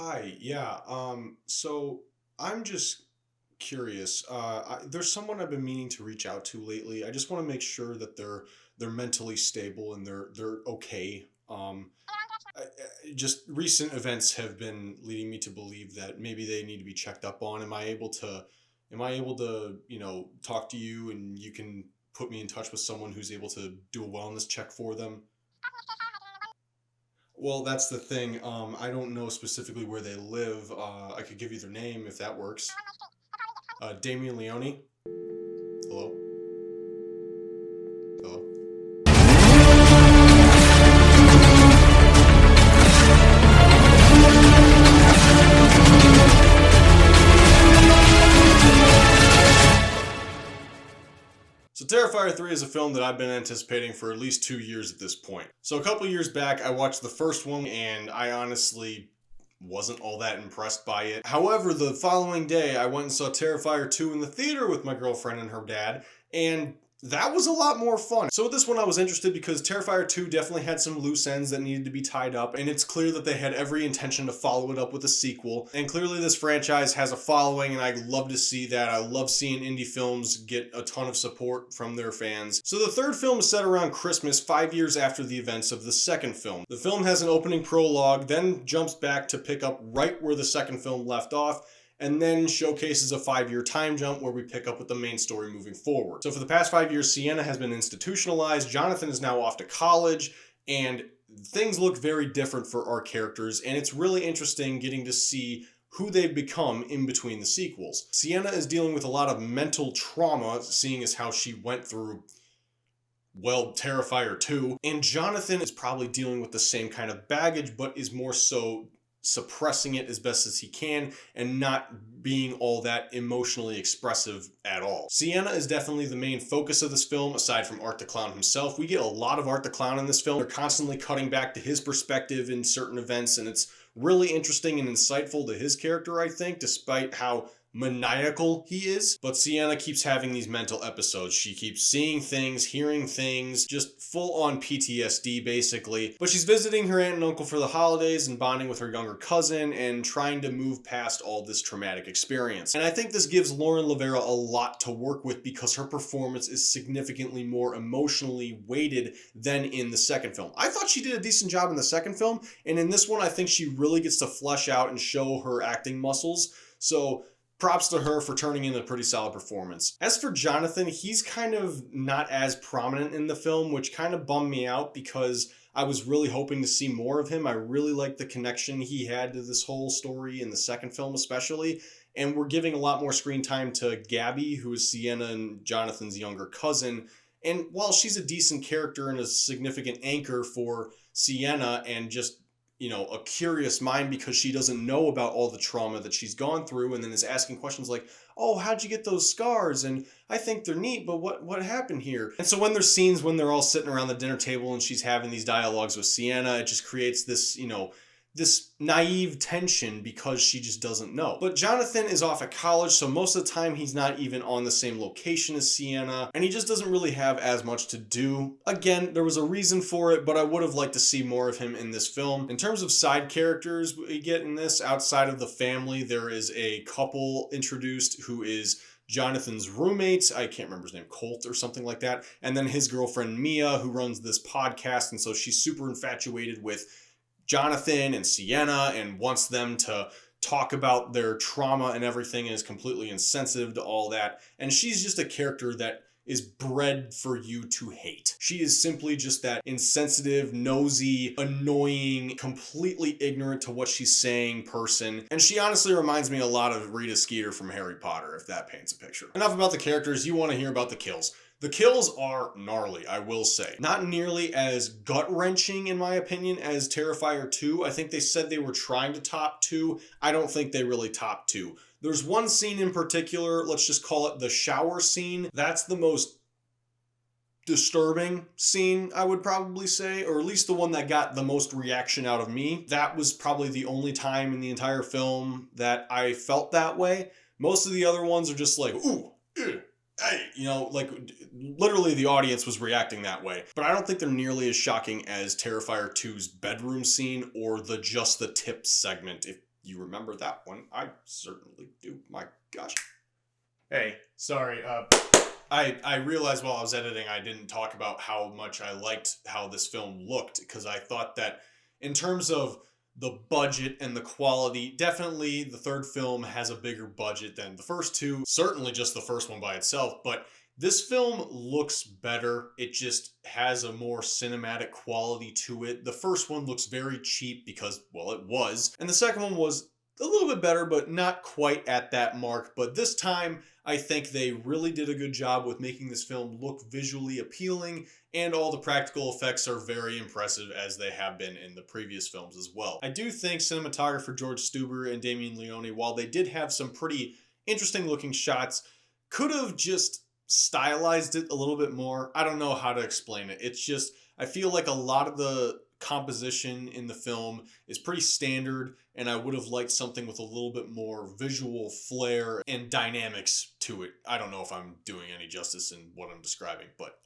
Hi, yeah. So I'm just curious. There's someone I've been meaning to reach out to lately. I just want to make sure that they're mentally stable and they're okay. Just recent events have been leading me to believe that maybe they need to be checked up on. Am I able to, talk to you and you can put me in touch with someone who's able to do a wellness check for them? Well, that's the thing. I don't know specifically where they live. I could give you their name if that works. Damien Leone. Hello? Hello? So Terrifier 3 is a film that I've been anticipating for at least 2 years at this point. So a couple years back, I watched the first one and I honestly wasn't all that impressed by it. However, the following day, I went and saw Terrifier 2 in the theater with my girlfriend and her dad, and that was a lot more fun. So with this one, I was interested because Terrifier 2 definitely had some loose ends that needed to be tied up, and it's clear that they had every intention to follow it up with a sequel. And clearly this franchise has a following, and I love to see that. I love seeing indie films get a ton of support from their fans. So the third film is set around Christmas, 5 years after the events of the second film. The film has an opening prologue, then jumps back to pick up right where the second film left off, and then showcases a 5 year time jump where we pick up with the main story moving forward. So for the past 5 years, Sienna has been institutionalized, Jonathan is now off to college, and things look very different for our characters, and it's really interesting getting to see who they've become in between the sequels. Sienna is dealing with a lot of mental trauma, seeing as how she went through, well, Terrifier 2, and Jonathan is probably dealing with the same kind of baggage, but is more so suppressing it as best as he can and not being all that emotionally expressive at all. Sienna is definitely the main focus of this film, aside from Art the Clown himself. We get a lot of Art the Clown in this film. They're constantly cutting back to his perspective in certain events, and it's really interesting and insightful to his character, I think, despite how maniacal he is. But Sienna keeps having these mental episodes. She keeps seeing things, hearing things, just full on PTSD basically. But she's visiting her aunt and uncle for the holidays and bonding with her younger cousin and trying to move past all this traumatic experience. And I think this gives Lauren Lavera a lot to work with because her performance is significantly more emotionally weighted than in the second film. I thought she did a decent job in the second film, and in this one I think she really gets to flesh out and show her acting muscles. So props to her for turning in a pretty solid performance. As for Jonathan, he's kind of not as prominent in the film, which kind of bummed me out because I was really hoping to see more of him. I really liked the connection he had to this whole story in the second film especially. And we're giving a lot more screen time to Gabby, who is Sienna and Jonathan's younger cousin. And while she's a decent character and a significant anchor for Sienna and just a curious mind because she doesn't know about all the trauma that she's gone through and then is asking questions like, oh, how'd you get those scars? And I think they're neat, but what happened here? And so when there's scenes when they're all sitting around the dinner table and she's having these dialogues with Sienna, it just creates this, this naive tension because she just doesn't know. But Jonathan is off at college, so most of the time he's not even on the same location as Sienna, and he just doesn't really have as much to do. Again, there was a reason for it, but I would have liked to see more of him in this film. In terms of side characters we get in this, outside of the family, there is a couple introduced who is Jonathan's roommate, I can't remember his name, Colt or something like that, and then his girlfriend Mia, who runs this podcast, and so she's super infatuated with Jonathan and Sienna and wants them to talk about their trauma and everything and is completely insensitive to all that. And she's just a character that is bred for you to hate. She is simply just that insensitive, nosy, annoying, completely ignorant to what she's saying person. And she honestly reminds me a lot of Rita Skeeter from Harry Potter, if that paints a picture. Enough about the characters, you want to hear about the kills. The kills are gnarly, I will say. Not nearly as gut-wrenching, in my opinion, as Terrifier 2. I think they said they were trying to top 2. I don't think they really topped 2. There's one scene in particular, let's just call it the shower scene. That's the most disturbing scene, I would probably say, or at least the one that got the most reaction out of me. That was probably the only time in the entire film that I felt that way. Most of the other ones are just like, ooh, ew. Hey, like literally the audience was reacting that way. But I don't think they're nearly as shocking as Terrifier 2's bedroom scene or the Just the Tip segment, if you remember that one. I certainly do. My gosh. Hey, sorry. I realized while I was editing, I didn't talk about how much I liked how this film looked, because I thought that in terms of the budget and the quality, definitely the third film has a bigger budget than the first two. Certainly just the first one by itself, but this film looks better. It just has a more cinematic quality to it. The first one looks very cheap because, well, it was. And the second one was a little bit better, but not quite at that mark. But this time, I think they really did a good job with making this film look visually appealing, and all the practical effects are very impressive, as they have been in the previous films as well. I do think cinematographer George Stuber and Damien Leone, while they did have some pretty interesting looking shots, could have just stylized it a little bit more. I don't know how to explain it. It's just, I feel like a lot of the composition in the film is pretty standard, and I would have liked something with a little bit more visual flair and dynamics to it. I don't know if I'm doing any justice in what I'm describing, but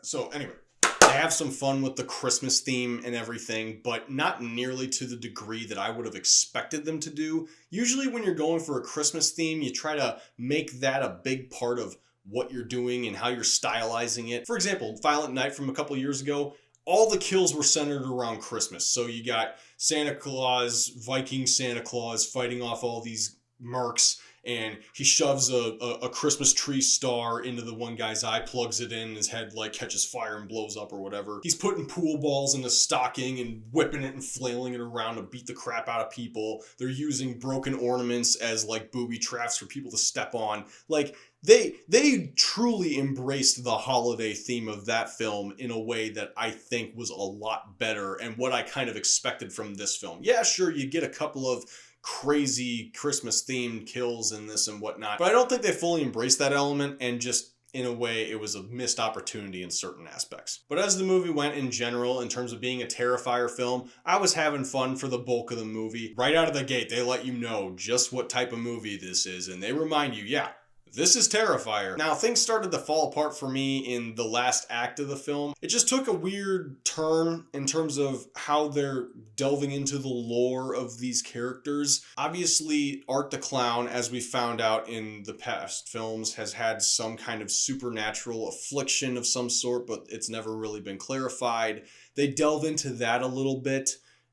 so anyway, they have some fun with the Christmas theme and everything, but not nearly to the degree that I would have expected them to do. Usually when you're going for a Christmas theme, you try to make that a big part of what you're doing and how you're stylizing it. For example, Violent Night from a couple years ago, all the kills were centered around Christmas. So you got Santa Claus, Viking Santa Claus, fighting off all these mercs, and he shoves a Christmas tree star into the one guy's eye, plugs it in, his head like catches fire and blows up or whatever. He's putting pool balls in a stocking and whipping it and flailing it around to beat the crap out of people. They're using broken ornaments as like booby traps for people to step on. Like, they truly embraced the holiday theme of that film in a way that I think was a lot better, and what I kind of expected from this film. Yeah, sure, you get a couple of crazy Christmas themed kills in this and whatnot, but I don't think they fully embraced that element, and just in a way it was a missed opportunity in certain aspects. But as the movie went in general, in terms of being a Terrifier film, I was having fun for the bulk of the movie. Right out of the gate, they let you know just what type of movie this is, and they remind you, yeah, this is Terrifier. Now, things started to fall apart for me in the last act of the film. It just took a weird turn in terms of how they're delving into the lore of these characters. Obviously, Art the Clown, as we found out in the past films, has had some kind of supernatural affliction of some sort, but it's never really been clarified. They delve into that a little bit,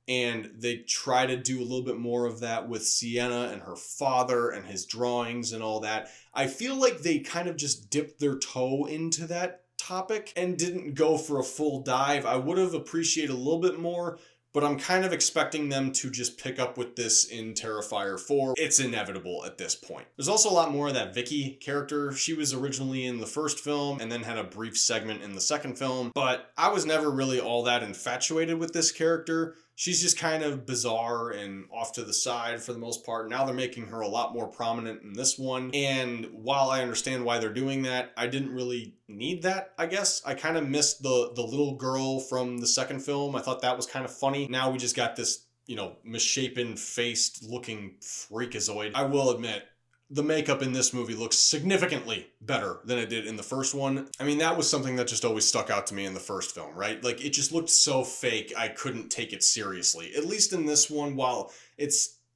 and they try to do a little bit more of that with Sienna and her father and his drawings and all that. I feel like they kind of just dipped their toe into that topic and didn't go for a full dive. I would have appreciated a little bit more, but I'm kind of expecting them to just pick up with this in Terrifier 4. It's inevitable at this point. There's also a lot more of that Vicky character. She was originally in the first film and then had a brief segment in the second film, but I was never really all that infatuated with this character. She's just kind of bizarre and off to the side for the most part. Now they're making her a lot more prominent in this one. And while I understand why they're doing that, I didn't really need that, I guess. I kind of missed the little girl from the second film. I thought that was kind of funny. Now we just got this, misshapen faced looking freakazoid. I will admit, the makeup in this movie looks significantly better than it did in the first one. I mean, that was something that just always stuck out to me in the first film, right? Like, it just looked so fake, I couldn't take it seriously. At least in this one, while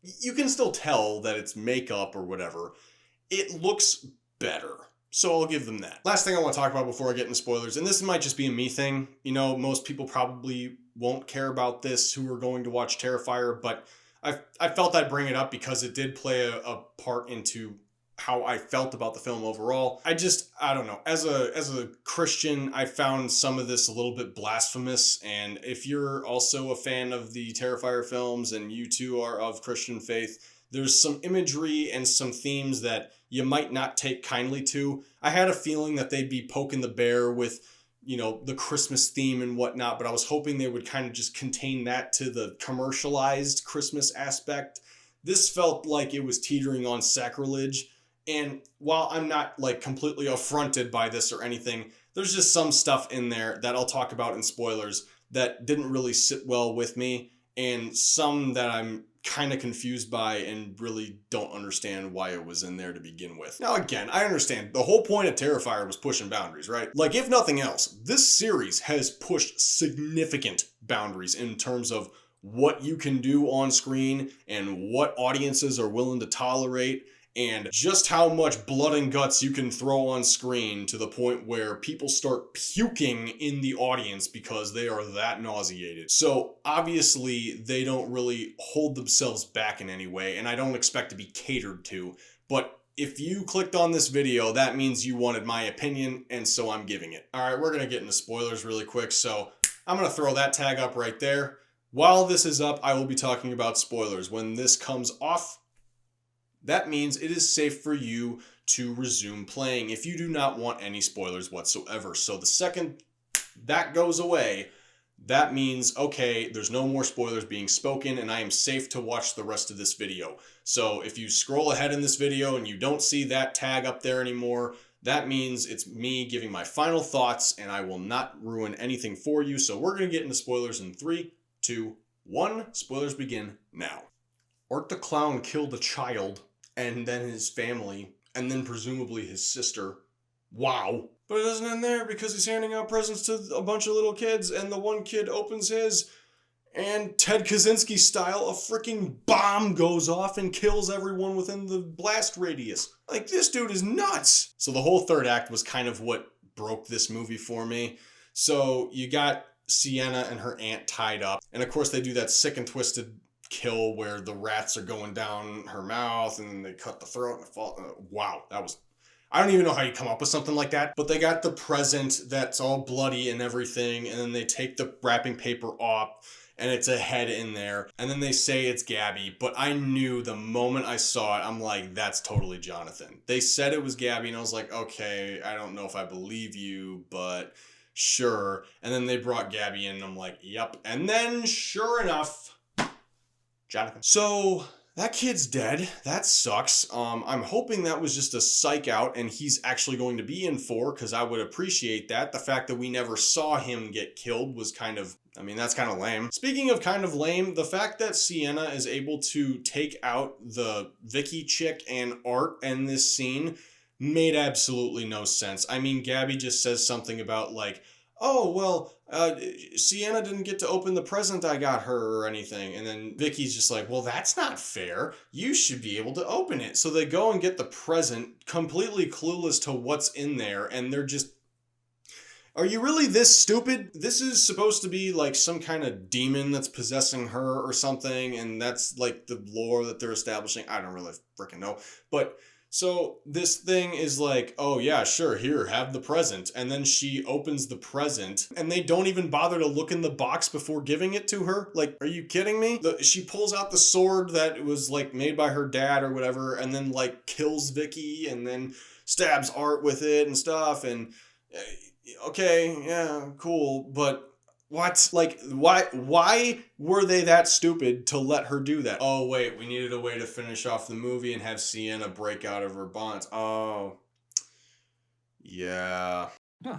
you can still tell that it's makeup or whatever, it looks better. So I'll give them that. Last thing I want to talk about before I get into spoilers, and this might just be a me thing. Most people probably won't care about this who are going to watch Terrifier, but I felt I'd bring it up because it did play a part into how I felt about the film overall. I don't know. As a Christian, I found some of this a little bit blasphemous. And if you're also a fan of the Terrifier films and you too are of Christian faith, there's some imagery and some themes that you might not take kindly to. I had a feeling that they'd be poking the bear with the Christmas theme and whatnot, but I was hoping they would kind of just contain that to the commercialized Christmas aspect. This felt like it was teetering on sacrilege, and while I'm not like completely affronted by this or anything, there's just some stuff in there that I'll talk about in spoilers that didn't really sit well with me, and some that I'm kind of confused by and really don't understand why it was in there to begin with. Now again, I understand the whole point of Terrifier was pushing boundaries, right? Like, if nothing else, this series has pushed significant boundaries in terms of what you can do on screen and what audiences are willing to tolerate, and just how much blood and guts you can throw on screen to the point where people start puking in the audience because they are that nauseated. So obviously they don't really hold themselves back in any way, and I don't expect to be catered to. But if you clicked on this video, that means you wanted my opinion, and so I'm giving it. All right, we're gonna get into spoilers really quick, so I'm gonna throw that tag up right there. While this is up, I will be talking about spoilers. When this comes off, that means it is safe for you to resume playing if you do not want any spoilers whatsoever. So the second that goes away, that means, okay, there's no more spoilers being spoken and I am safe to watch the rest of this video. So if you scroll ahead in this video and you don't see that tag up there anymore, that means it's me giving my final thoughts and I will not ruin anything for you. So we're going to get into spoilers in 3, 2, 1. Spoilers begin now. Art the Clown killed a child, and then his family, and then presumably his sister. Wow. But it doesn't end there, because he's handing out presents to a bunch of little kids, and the one kid opens his, and Ted Kaczynski style, a freaking bomb goes off and kills everyone within the blast radius. Like, this dude is nuts. So the whole third act was kind of what broke this movie for me. So you got Sienna and her aunt tied up, and of course they do that sick and twisted kill where the rats are going down her mouth and they cut the throat and it fall. Wow, that was, I don't even know how you come up with something like that. But they got the present that's all bloody and everything, and then they take the wrapping paper off and it's a head in there, and then they say it's Gabby. But I knew the moment I saw it, I'm like, that's totally Jonathan. They said it was Gabby and I was like, okay, I don't know if I believe you, but sure. And then they brought Gabby in and I'm like, yep. And then sure enough, Jonathan. So that kid's dead. That sucks. I'm hoping that was just a psych out and he's actually going to be in 4, because I would appreciate that. The fact that we never saw him get killed was kind of, I mean, that's kind of lame. Speaking of kind of lame, the fact that Sienna is able to take out the Vicky chick and Art in this scene made absolutely no sense. I mean, Gabby just says something about like, oh, well, Sienna didn't get to open the present I got her or anything. And then Vicky's just like, well, that's not fair. You should be able to open it. So they go and get the present, completely clueless to what's in there. And they're just, are you really this stupid? This is supposed to be like some kind of demon that's possessing her or something. And that's like the lore that they're establishing. I don't really freaking know. But so this thing is like, oh yeah, sure, here, have the present. And then she opens the present and they don't even bother to look in the box before giving it to her. Like, are you kidding me? She pulls out the sword that was like made by her dad or whatever, and then like kills Vicky and then stabs Art with it and stuff. And okay, yeah, cool. But what? Like, why were they that stupid to let her do that? Oh, wait, we needed a way to finish off the movie and have Sienna break out of her bonds. Oh, yeah. Huh.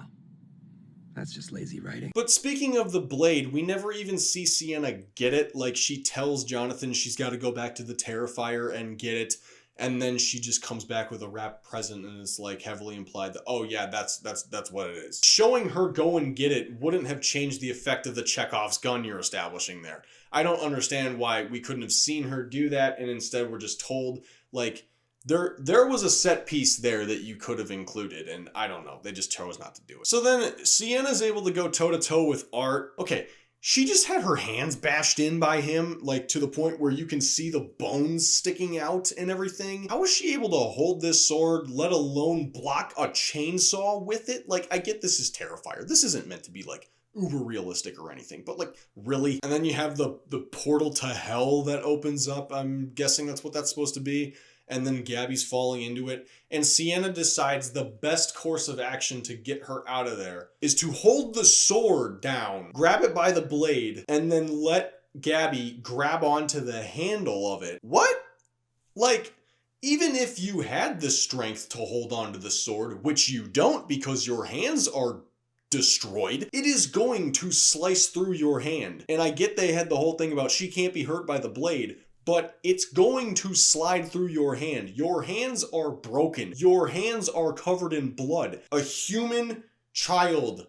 That's just lazy writing. But speaking of the blade, we never even see Sienna get it. Like, she tells Jonathan she's got to go back to the Terrifier and get it. And then she just comes back with a wrapped present and it's like heavily implied that, oh yeah, that's what it is. Showing her go and get it wouldn't have changed the effect of the Chekhov's gun you're establishing there. I don't understand why we couldn't have seen her do that and instead we're just told, like, there was a set piece there that you could have included, and I don't know, they just chose not to do it. So then Sienna's able to go toe to toe with Art. Okay, she just had her hands bashed in by him, like to the point where you can see the bones sticking out and everything. How was she able to hold this sword, let alone block a chainsaw with it? Like, I get this is Terrifier. This isn't meant to be like uber realistic or anything, but like, really? And then you have the portal to hell that opens up. I'm guessing that's what that's supposed to be. And then Gabby's falling into it. And Sienna decides the best course of action to get her out of there is to hold the sword down, grab it by the blade, and then let Gabby grab onto the handle of it. What? Like, even if you had the strength to hold onto the sword, which you don't because your hands are destroyed, it is going to slice through your hand. And I get they had the whole thing about she can't be hurt by the blade, but it's going to slide through your hand. Your hands are broken. Your hands are covered in blood. A human child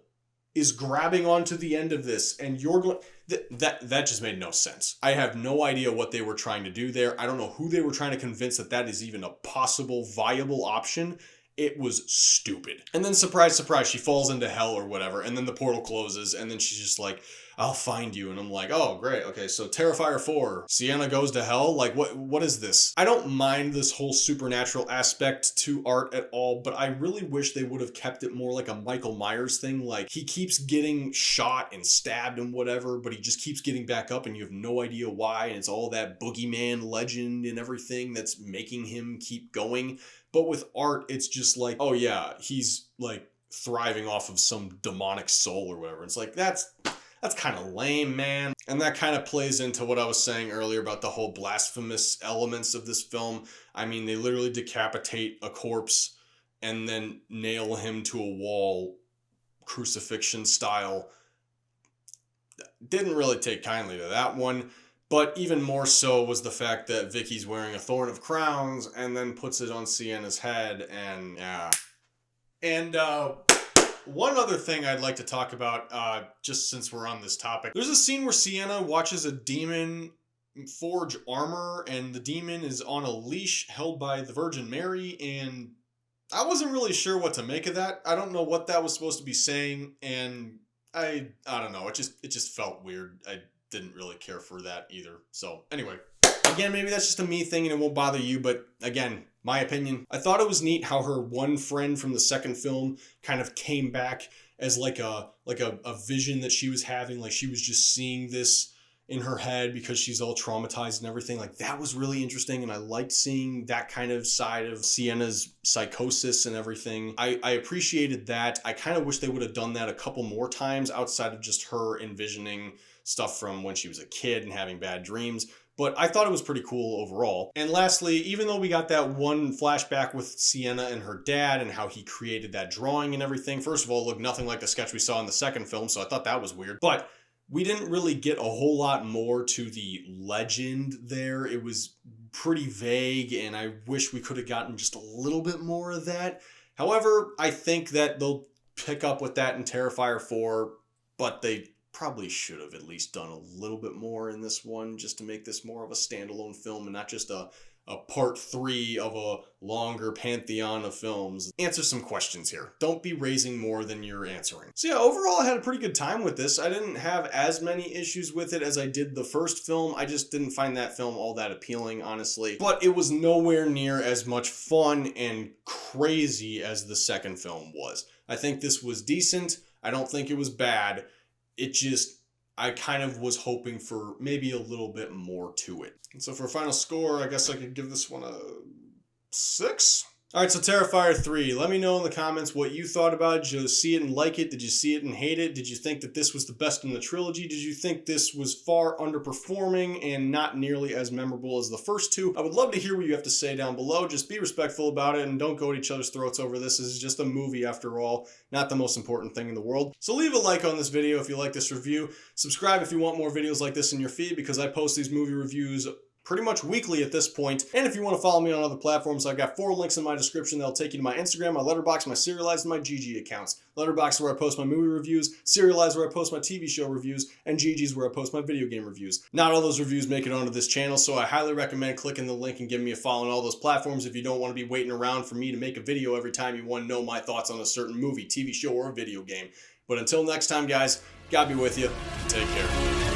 is grabbing onto the end of this, and you're going... That just made no sense. I have no idea what they were trying to do there. I don't know who they were trying to convince that that is even a possible, viable option. It was stupid. And then surprise, surprise, she falls into hell or whatever, and then the portal closes, and then she's just like, I'll find you. And I'm like, oh, great. Okay, so Terrifier 4, Sienna goes to hell? Like, what is this? I don't mind this whole supernatural aspect to art at all, but I really wish they would have kept it more like a Michael Myers thing. Like, he keeps getting shot and stabbed and whatever, but he just keeps getting back up and you have no idea why, and it's all that boogeyman legend and everything that's making him keep going. But with art, it's just like, oh yeah, he's like thriving off of some demonic soul or whatever. It's like, that's kind of lame, man. And that kind of plays into what I was saying earlier about the whole blasphemous elements of this film. I mean, they literally decapitate a corpse and then nail him to a wall, crucifixion style. Didn't really take kindly to that one. But even more so was the fact that Vicky's wearing a thorn of crowns and then puts it on Sienna's head, and yeah. And one other thing I'd like to talk about, just since we're on this topic. There's a scene where Sienna watches a demon forge armor, and the demon is on a leash held by the Virgin Mary, and I wasn't really sure what to make of that. I don't know what that was supposed to be saying, and I don't know. It just felt weird. I didn't really care for that either. So anyway, again, maybe that's just a me thing and it won't bother you, but again, my opinion. I thought it was neat how her one friend from the second film kind of came back as like a vision that she was having. Like she was just seeing this in her head because she's all traumatized and everything. Like that was really interesting, and I liked seeing that kind of side of Sienna's psychosis and everything. I appreciated that. I kind of wish they would have done that a couple more times outside of just her envisioning stuff from when she was a kid and having bad dreams. But I thought it was pretty cool overall. And lastly, even though we got that one flashback with Sienna and her dad and how he created that drawing and everything, first of all, it looked nothing like the sketch we saw in the second film, so I thought that was weird. But we didn't really get a whole lot more to the legend there. It was pretty vague, and I wish we could have gotten just a little bit more of that. However, I think that they'll pick up with that in Terrifier 4, but they probably should have at least done a little bit more in this one just to make this more of a standalone film and not just a part 3 of a longer pantheon of films. Answer some questions here. Don't be raising more than you're answering. So yeah, overall I had a pretty good time with this. I didn't have as many issues with it as I did the first film. I just didn't find that film all that appealing, honestly. But it was nowhere near as much fun and crazy as the second film was. I think this was decent. I don't think it was bad. It just, I kind of was hoping for maybe a little bit more to it. And so for a final score, I guess I could give this one a 6? Alright, so Terrifier 3. Let me know in the comments what you thought about it. Did you see it and like it? Did you see it and hate it? Did you think that this was the best in the trilogy? Did you think this was far underperforming and not nearly as memorable as the first two? I would love to hear what you have to say down below. Just be respectful about it and don't go at each other's throats over this. This is just a movie after all, not the most important thing in the world. So leave a like on this video if you like this review. Subscribe if you want more videos like this in your feed, because I post these movie reviews pretty much weekly at this point. And if you want to follow me on other platforms, I've got 4 links in my description that'll take you to my Instagram, my Letterboxd, my Serialized, and my GG accounts. Letterboxd where I post my movie reviews, Serialized where I post my TV show reviews, and GG's where I post my video game reviews. Not all those reviews make it onto this channel, so I highly recommend clicking the link and giving me a follow on all those platforms if you don't want to be waiting around for me to make a video every time you want to know my thoughts on a certain movie, TV show, or a video game. But until next time, guys, God be with you. Take care.